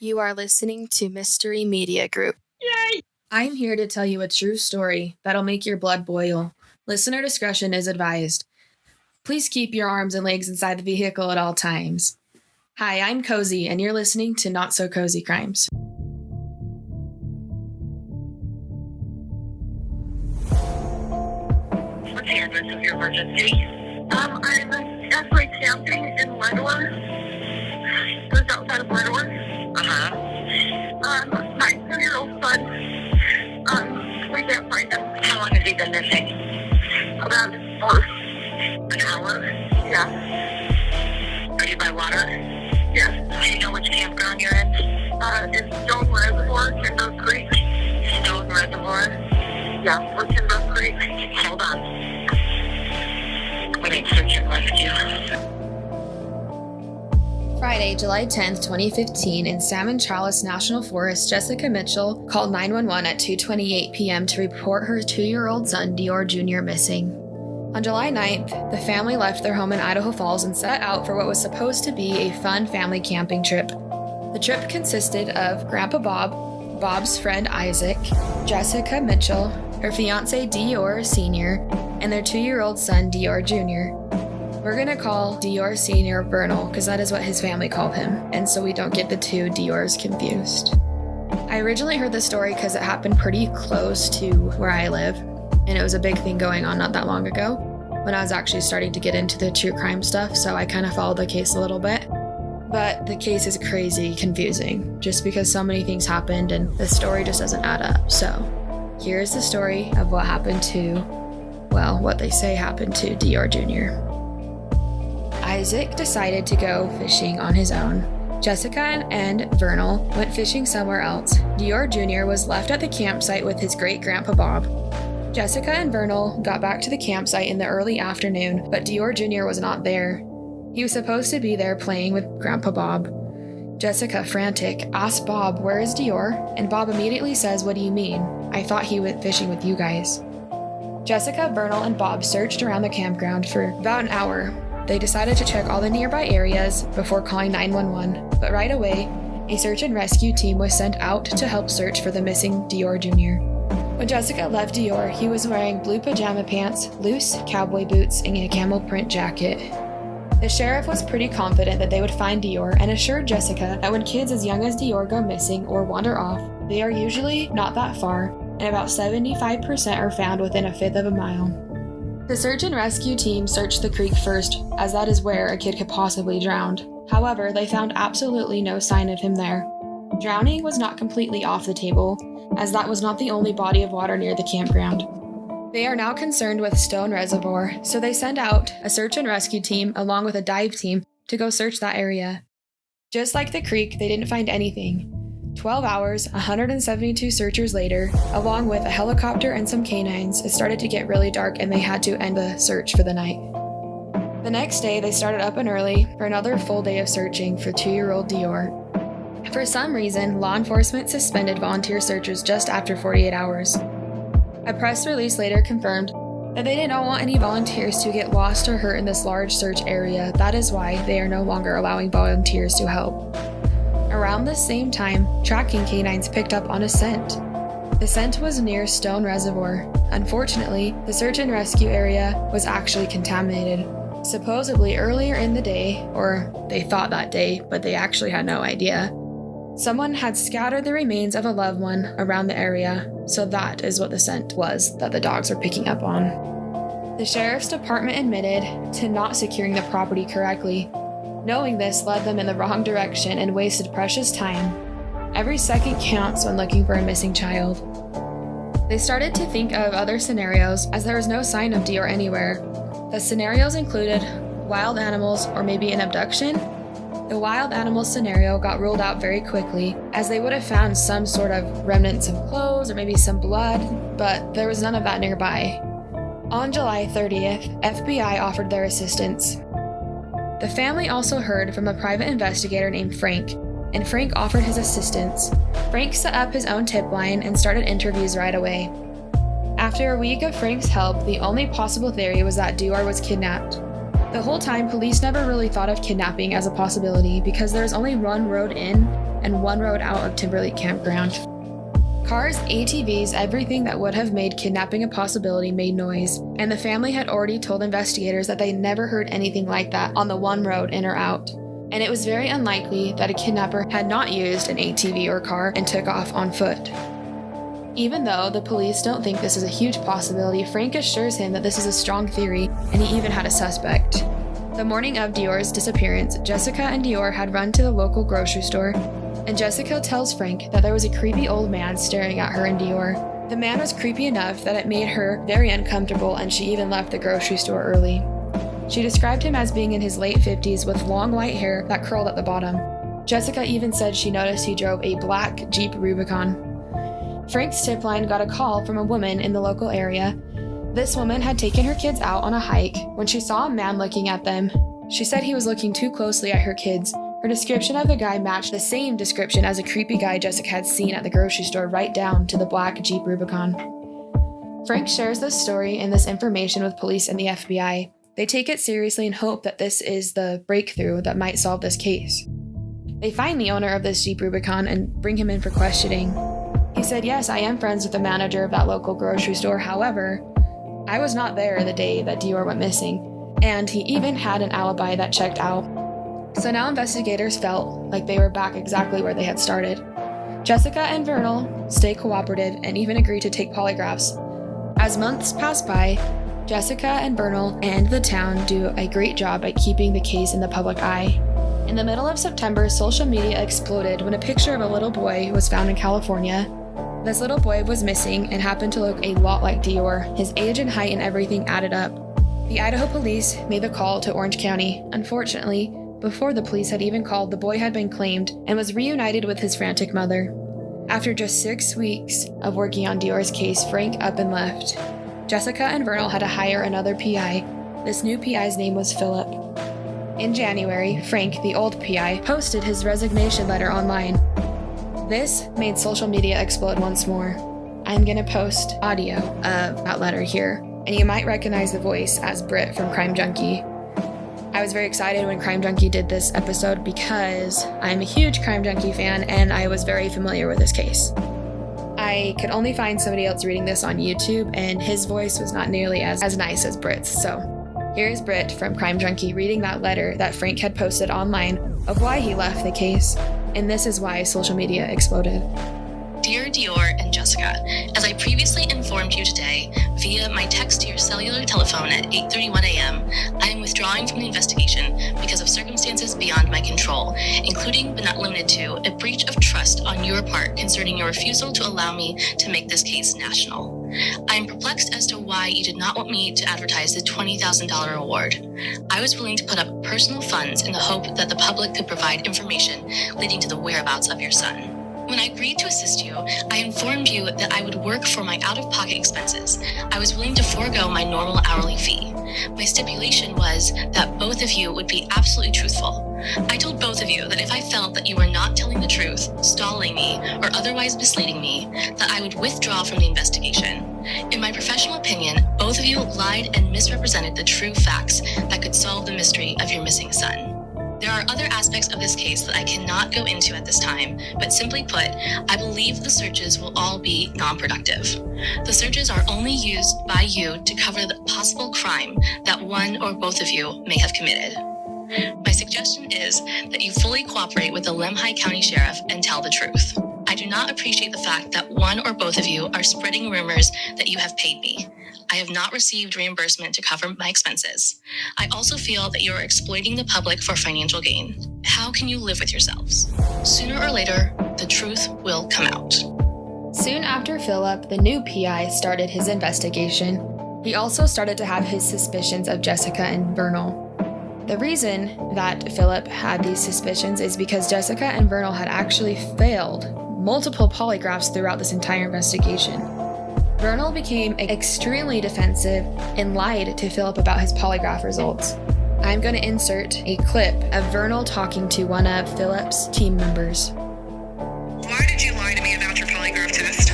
You are listening to Mystery Media Group. Yay! I'm here to tell you a true story that'll make your blood boil. Listener discretion is advised. Please keep your arms and legs inside the vehicle at all times. Hi, I'm Cozy, and you're listening to Not So Cozy Crimes. What's the address of your emergency? I'm actually camping in Ledward. Just outside of Ledward. My 2-year-old son, we can't find him. How long has he been missing? About an hour. Yeah. Are you by water? Yes. Do you know which campground you're in? It's Stone Reservoir, Timber Creek. Stone Reservoir? Yeah, or Timber Creek. Hold on. We need search and rescue. Friday, July 10th, 2015, in Salmon Chalice National Forest, Jessica Mitchell called 911 at 2:28 p.m. to report her 2-year-old son, DeOrr Jr., missing. On July 9th, the family left their home in Idaho Falls and set out for what was supposed to be a fun family camping trip. The trip consisted of Grandpa Bob, Bob's friend Isaac, Jessica Mitchell, her fiancé DeOrr Sr., and their 2-year-old son, DeOrr Jr. We're going to call DeOrr Sr. Vernal because that is what his family called him, and so we don't get the two DeOrrs confused. I originally heard this story because it happened pretty close to where I live, and it was a big thing going on not that long ago when I was actually starting to get into the true crime stuff, so I kind of followed the case a little bit. But the case is crazy confusing just because so many things happened and the story just doesn't add up. So here's the story of what happened to, well, what they say happened to DeOrr Jr. Isaac decided to go fishing on his own. Jessica and Vernal went fishing somewhere else. DeOrr Jr. was left at the campsite with his great-grandpa Bob. Jessica and Vernal got back to the campsite in the early afternoon, but DeOrr Jr. was not there. He was supposed to be there playing with Grandpa Bob. Jessica, frantic, asks Bob, "Where is DeOrr?" And Bob immediately says, "What do you mean? I thought he went fishing with you guys." Jessica, Vernal, and Bob searched around the campground for about an hour. They decided to check all the nearby areas before calling 911, but right away, a search and rescue team was sent out to help search for the missing DeOrr Jr. When Jessica left DeOrr, he was wearing blue pajama pants, loose cowboy boots, and a camel print jacket. The sheriff was pretty confident that they would find DeOrr and assured Jessica that when kids as young as DeOrr go missing or wander off, they are usually not that far, and about 75% are found within a fifth of a mile. The search and rescue team searched the creek first, as that is where a kid could possibly drown. However, they found absolutely no sign of him there. Drowning was not completely off the table, as that was not the only body of water near the campground. They are now concerned with Stone Reservoir, so they send out a search and rescue team along with a dive team to go search that area. Just like the creek, they didn't find anything. 12 hours, 172 searchers later, along with a helicopter and some canines, it started to get really dark and they had to end the search for the night. The next day, they started up and early for another full day of searching for 2-year-old DeOrr. For some reason, law enforcement suspended volunteer searchers just after 48 hours. A press release later confirmed that they did not want any volunteers to get lost or hurt in this large search area. That is why they are no longer allowing volunteers to help. Around the same time, tracking canines picked up on a scent. The scent was near Stone Reservoir. Unfortunately, the search and rescue area was actually contaminated. Supposedly earlier in the day, or they thought that day, but they actually had no idea, someone had scattered the remains of a loved one around the area, so that is what the scent was that the dogs were picking up on. The sheriff's department admitted to not securing the property correctly. Knowing this led them in the wrong direction and wasted precious time. Every second counts when looking for a missing child. They started to think of other scenarios as there was no sign of DeOrr anywhere. The scenarios included wild animals or maybe an abduction. The wild animals scenario got ruled out very quickly as they would have found some sort of remnants of clothes or maybe some blood, but there was none of that nearby. On July 30th, FBI offered their assistance. The family also heard from a private investigator named Frank, and Frank offered his assistance. Frank set up his own tip line and started interviews right away. After a week of Frank's help, the only possible theory was that DeOrr was kidnapped. The whole time, police never really thought of kidnapping as a possibility because there's only one road in and one road out of Timberlake Campground. Cars, ATVs, everything that would have made kidnapping a possibility made noise, and the family had already told investigators that they never heard anything like that on the one road in or out. And it was very unlikely that a kidnapper had not used an ATV or car and took off on foot. Even though the police don't think this is a huge possibility, Frank assures him that this is a strong theory, and he even had a suspect. The morning of DeOrr's disappearance, Jessica and DeOrr had run to the local grocery store, and Jessica tells Frank that there was a creepy old man staring at her and DeOrr. The man was creepy enough that it made her very uncomfortable, and she even left the grocery store early. She described him as being in his late 50s with long white hair that curled at the bottom. Jessica even said she noticed he drove a black Jeep Rubicon. Frank's tip line got a call from a woman in the local area. This woman had taken her kids out on a hike when she saw a man looking at them. She said he was looking too closely at her kids. Her description of the guy matched the same description as a creepy guy Jessica had seen at the grocery store, right down to the black Jeep Rubicon. Frank shares this story and this information with police and the FBI. They take it seriously and hope that this is the breakthrough that might solve this case. They find the owner of this Jeep Rubicon and bring him in for questioning. He said, "Yes, I am friends with the manager of that local grocery store. However, I was not there the day that DeOrr went missing." And he even had an alibi that checked out. So now investigators felt like they were back exactly where they had started. Jessica and Vernal stay cooperative and even agree to take polygraphs. As months pass by, Jessica and Vernal and the town do a great job at keeping the case in the public eye. In the middle of September, social media exploded when a picture of a little boy was found in California. This little boy was missing and happened to look a lot like DeOrr. His age and height and everything added up. The Idaho police made the call to Orange County. Unfortunately, before the police had even called, the boy had been claimed and was reunited with his frantic mother. After just 6 weeks of working on DeOrr's case, Frank up and left. Jessica and Vernal had to hire another PI. This new PI's name was Philip. In January, Frank, the old PI, posted his resignation letter online. This made social media explode once more. I'm gonna post audio of that letter here, and you might recognize the voice as Britt from Crime Junkie. I was very excited when Crime Junkie did this episode because I'm a huge Crime Junkie fan and I was very familiar with this case. I could only find somebody else reading this on YouTube, and his voice was not nearly as nice as Britt's. So here's Britt from Crime Junkie reading that letter that Frank had posted online of why he left the case, and this is why social media exploded. Dear DeOrr and Jessica, as I previously informed you today via my text to your cellular telephone at 8:31 a.m., I am withdrawing from the investigation because of circumstances beyond my control, including but not limited to a breach of trust on your part concerning your refusal to allow me to make this case national. I am perplexed as to why you did not want me to advertise the $20,000 award. I was willing to put up personal funds in the hope that the public could provide information leading to the whereabouts of your son. When I agreed to assist you, I informed you that I would work for my out-of-pocket expenses. I was willing to forego my normal hourly fee. My stipulation was that both of you would be absolutely truthful. I told both of you that if I felt that you were not telling the truth, stalling me, or otherwise misleading me, that I would withdraw from the investigation. In my professional opinion, both of you lied and misrepresented the true facts that could solve the mystery of your missing son. There are other aspects of this case that I cannot go into at this time, but simply put, I believe the searches will all be non-productive. The searches are only used by you to cover the possible crime that one or both of you may have committed. My suggestion is that you fully cooperate with the Lemhi County Sheriff and tell the truth. I do not appreciate the fact that one or both of you are spreading rumors that you have paid me. I have not received reimbursement to cover my expenses. I also feel that you are exploiting the public for financial gain. How can you live with yourselves? Sooner or later, the truth will come out. Soon after Philip, the new PI, started his investigation, he also started to have his suspicions of Jessica and Vernal. The reason that Philip had these suspicions is because Jessica and Vernal had actually failed multiple polygraphs throughout this entire investigation. Vernal became extremely defensive and lied to Philip about his polygraph results. I'm going to insert a clip of Vernal talking to one of Philip's team members. Why did you lie to me about your polygraph test?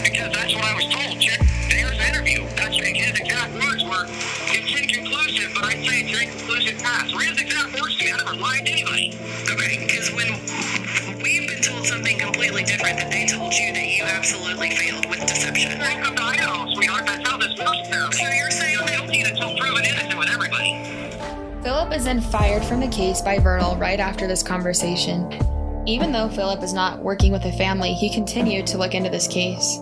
Because that's what I was told. Check Dare's interview. That's his exact words were, it's inconclusive, but I'd say it's an inconclusive pass. Where his exact words to me? I never lied to anybody. Okay, because when completely different, that they told you that you absolutely failed with deception. Welcome to Idaho, sweetheart. That's how this works now. So you're saying I don't need it until proven innocent with everybody. Philip is then fired from the case by Vernal right after this conversation. Even though Philip is not working with the family, he continued to look into this case.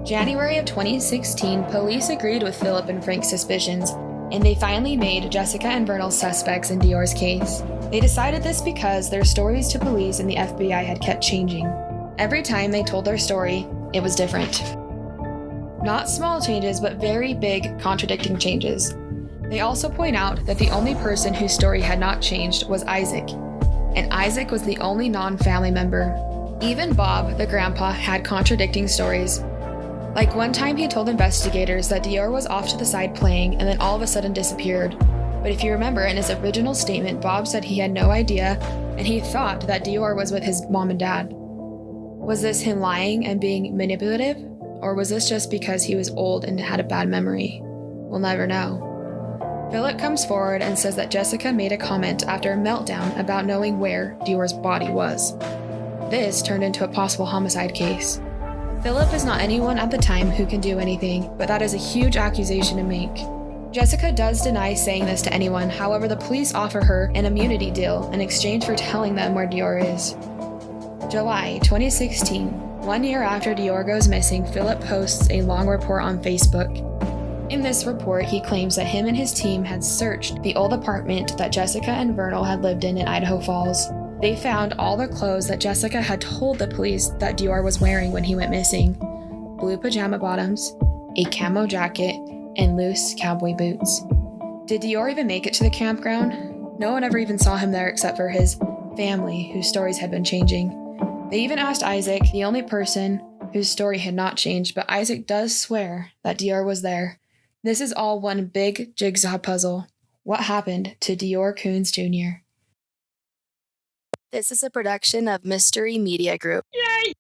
January of 2016, police agreed with Philip and Frank's suspicions, and they finally made Jessica and Vernal suspects in DeOrr's case. They decided this because their stories to police and the FBI had kept changing. Every time they told their story, it was different. Not small changes, but very big, contradicting changes. They also point out that the only person whose story had not changed was Isaac, and Isaac was the only non-family member. Even Bob, the grandpa, had contradicting stories. Like one time he told investigators that DeOrr was off to the side playing and then all of a sudden disappeared. But if you remember, in his original statement, Bob said he had no idea and he thought that DeOrr was with his mom and dad. Was this him lying and being manipulative? Or was this just because he was old and had a bad memory? We'll never know. Philip comes forward and says that Jessica made a comment after a meltdown about knowing where DeOrr's body was. This turned into a possible homicide case. Philip is not anyone at the time who can do anything, but that is a huge accusation to make. Jessica does deny saying this to anyone, however the police offer her an immunity deal in exchange for telling them where DeOrr is. July 2016, 1 year after DeOrr goes missing, Philip posts a long report on Facebook. In this report, he claims that him and his team had searched the old apartment that Jessica and Vernal had lived in Idaho Falls. They found all the clothes that Jessica had told the police that DeOrr was wearing when he went missing: blue pajama bottoms, a camo jacket, and loose cowboy boots. Did DeOrr even make it to the campground? No one ever even saw him there except for his family, whose stories had been changing. They even asked Isaac, the only person whose story had not changed, but Isaac does swear that DeOrr was there. This is all one big jigsaw puzzle. What happened to DeOrr Kunz Jr.? This is a production of Mystery Media Group. Yay!